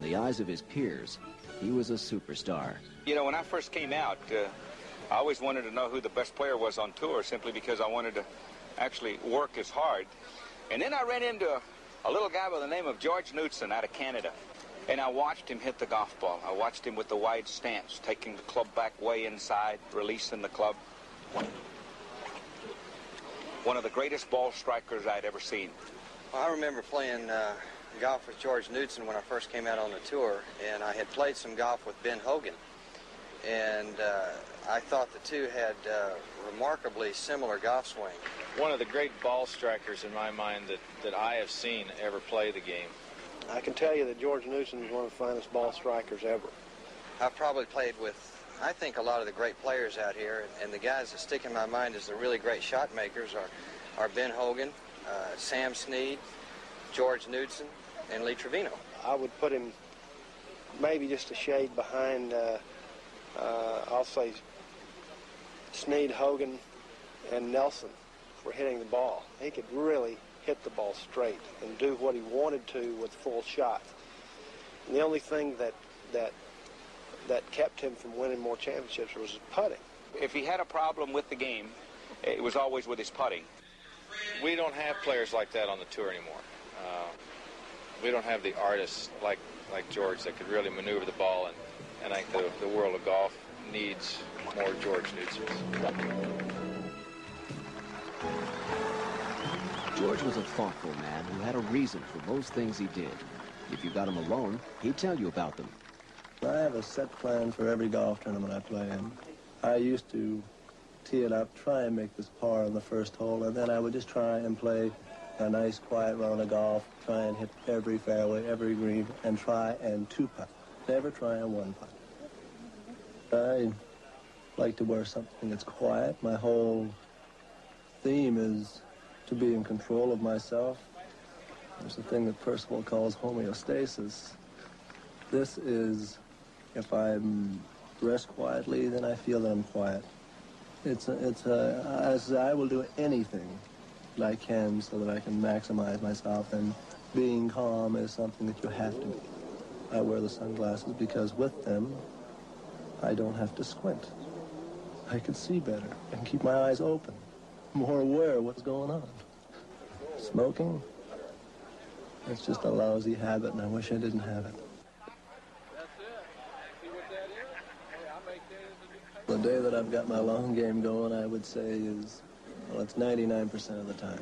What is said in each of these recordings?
the eyes of his peers, he was a superstar. You know, when I first came out, I always wanted to know who the best player was on tour, simply because I wanted to actually work as hard. And then I ran into a little guy by the name of George Knudson out of Canada. And I watched him hit the golf ball. I watched him with the wide stance, taking the club back way inside, releasing the club. One of the greatest ball strikers I'd ever seen. Well, I remember playing golf with George Knudson when I first came out on the tour, and I had played some golf with Ben Hogan. And I thought the two had remarkably similar golf swing. One of the great ball strikers in my mind that I have seen ever play the game. I can tell you that George Knudson is one of the finest ball strikers ever. I've probably played with, I think, a lot of the great players out here, and the guys that stick in my mind as the really great shot makers are Ben Hogan, Sam Snead, George Knudson, and Lee Trevino. I would put him maybe just a shade behind, I'll say, Snead, Hogan, and Nelson for hitting the ball. He could really hit the ball straight and do what he wanted to with full shot. And the only thing that kept him from winning more championships was his putting. If he had a problem with the game, it was always with his putting. We don't have players like that on the tour anymore. We don't have the artists like George that could really maneuver the ball, and I think the world of golf needs more George Knudsons. George was a thoughtful man who had a reason for most things he did. If you got him alone, he'd tell you about them. I have a set plan for every golf tournament I play in. I used to tee it up, try and make this par on the first hole, and then I would just try and play a nice, quiet round of golf, try and hit every fairway, every green, and try and two-putt. Never try and one-putt. I like to wear something that's quiet. My whole theme is to be in control of myself. There's a thing that Percival calls homeostasis. This is, if I'm dressed quietly, then I feel that I'm quiet. As I will do anything that I can so that I can maximize myself, and being calm is something that you have to be. I wear the sunglasses because with them, I don't have to squint. I can see better and keep my eyes open, more aware of what's going on. Smoking, it's just a lousy habit, and I wish I didn't have it. The day that I've got my long game going, I would say is, well, it's 99% of the time.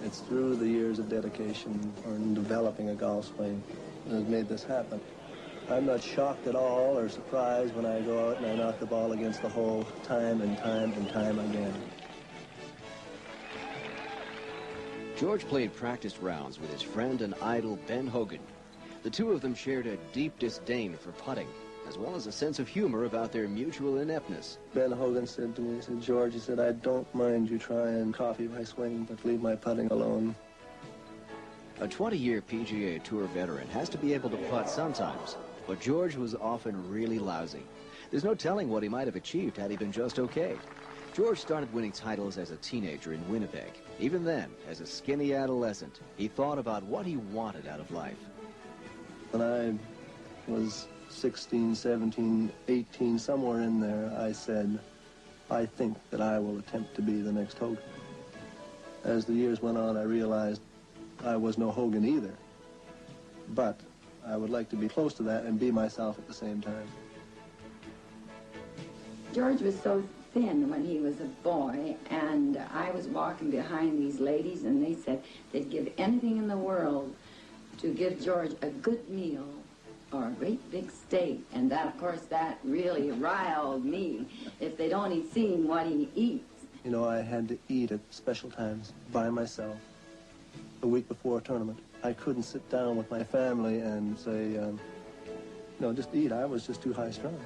It's through the years of dedication or in developing a golf swing that has made this happen. I'm not shocked at all or surprised when I go out and I knock the ball against the hole time and time and time again. George played practice rounds with his friend and idol Ben Hogan. The two of them shared a deep disdain for putting, as well as a sense of humor about their mutual ineptness. Ben Hogan said to me, he said, George, he said, I don't mind you trying and copy my swing, but leave my putting alone. A 20-year PGA Tour veteran has to be able to putt sometimes, but George was often really lousy. There's no telling what he might have achieved had he been just okay. George started winning titles as a teenager in Winnipeg. Even then, as a skinny adolescent, he thought about what he wanted out of life. When I was 16, 17, 18, somewhere in there, I said, I think that I will attempt to be the next Hogan. As the years went on, I realized I was no Hogan either. But I would like to be close to that and be myself at the same time. George was so thin when he was a boy, and I was walking behind these ladies, and they said they'd give anything in the world to give George a good meal or a great big steak. And that, of course, that really riled me, if they'd only seen what he eats. You know, I had to eat at special times by myself. A week before a tournament, I couldn't sit down with my family and say, no, just eat. I was just too high-strung.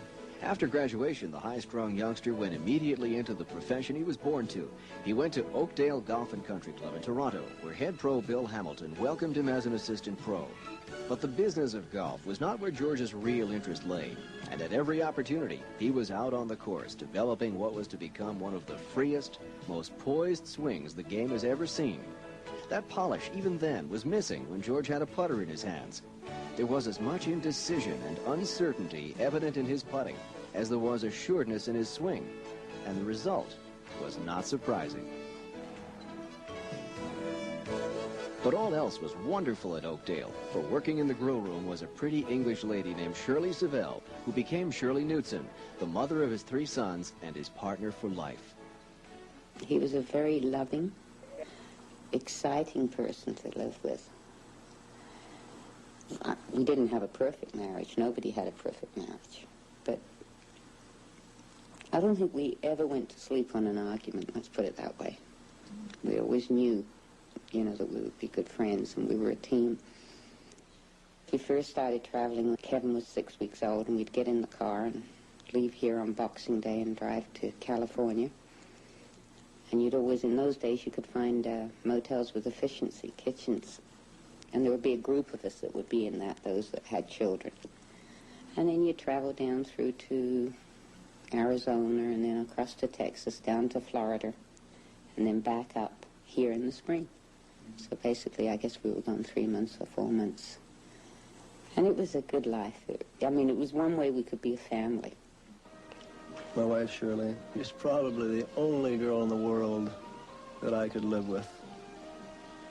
After graduation, the high-strung youngster went immediately into the profession he was born to. He went to Oakdale Golf and Country Club in Toronto, where head pro Bill Hamilton welcomed him as an assistant pro. But the business of golf was not where George's real interest lay, and at every opportunity, he was out on the course, developing what was to become one of the freest, most poised swings the game has ever seen. That polish, even then, was missing when George had a putter in his hands. There was as much indecision and uncertainty evident in his putting as there was assuredness in his swing, and the result was not surprising. But all else was wonderful at Oakdale, for working in the grill room was a pretty English lady named Shirley Savell, who became Shirley Knudson, the mother of his 3 sons and his partner for life. He was a very loving, exciting person to live with. We didn't have a perfect marriage. Nobody had a perfect marriage. But I don't think we ever went to sleep on an argument, let's put it that way. We always knew, you know, that we would be good friends, and we were a team. We first started traveling. Kevin was 6 weeks old, and we'd get in the car and leave here on Boxing Day and drive to California. And you'd always, in those days, you could find motels with efficiency, kitchens. And there would be a group of us that would be in that, those that had children. And then you'd travel down through to Arizona, and then across to Texas, down to Florida, and then back up here in the spring. So basically, I guess we were gone 3 months or 4 months. And it was a good life. I mean, it was one way we could be a family. My wife, Shirley, is probably the only girl in the world that I could live with.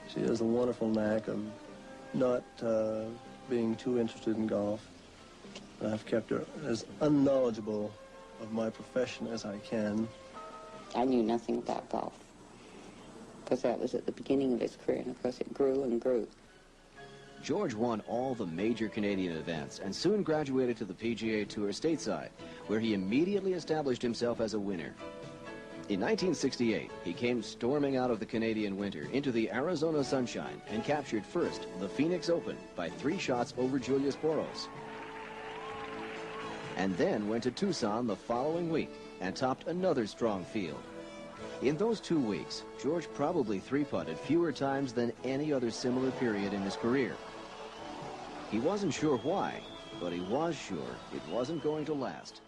She has a wonderful knack of not being too interested in golf. I've kept her as unknowledgeable of my profession as I can. I knew nothing about golf, because that was at the beginning of his career, and of course it grew and grew. George won all the major Canadian events and soon graduated to the PGA Tour stateside, where he immediately established himself as a winner. In 1968, he came storming out of the Canadian winter into the Arizona sunshine and captured first the Phoenix Open by 3 shots over Julius Boros. And then went to Tucson the following week and topped another strong field. In those 2 weeks, George probably 3-putted fewer times than any other similar period in his career. He wasn't sure why, but he was sure it wasn't going to last.